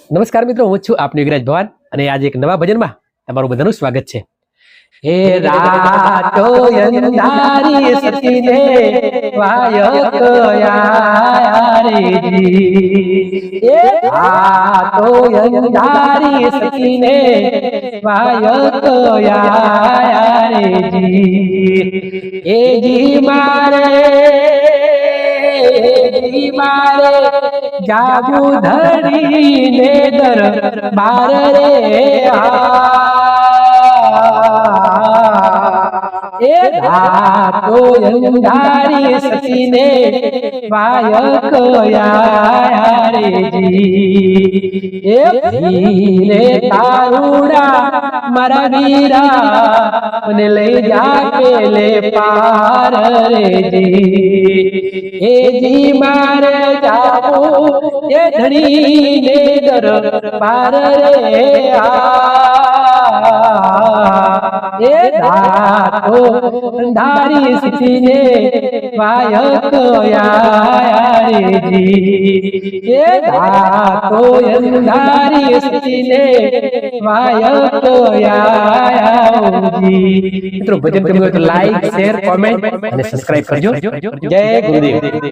નમસ્કાર મિત્રો, હું છું આપનો વિરાજ ભવાન અને આજે એક નવા ભજનમાં તમારું બધાનું સ્વાગત છે. હે રાતો અંધારી સતીને વાયક યારી, હે રાતો અંધારી સતીને વાયક યારી, એ જી મારે જાગુ ધડીને દરબાર રે એ રાતો અંધારી સતીને વાયક યારેજી, એ ભીલે તારુડા મારા વીરા મને લઈ જા પેલે પાર રેજી, એ જી મારે જાવું એ ધણીને દરબાર રે એ રાતો અંધારી સતીને વાયક યારેજી, એ રાતો અંધારી સતીને વાયક યારેજી. મિત્રો ભજન ગમ્યું હોય તો લાઈક, શેર, કોમેન્ટ અને સબસ્ક્રાઇબ કરજો. જય ગુરુદેવ.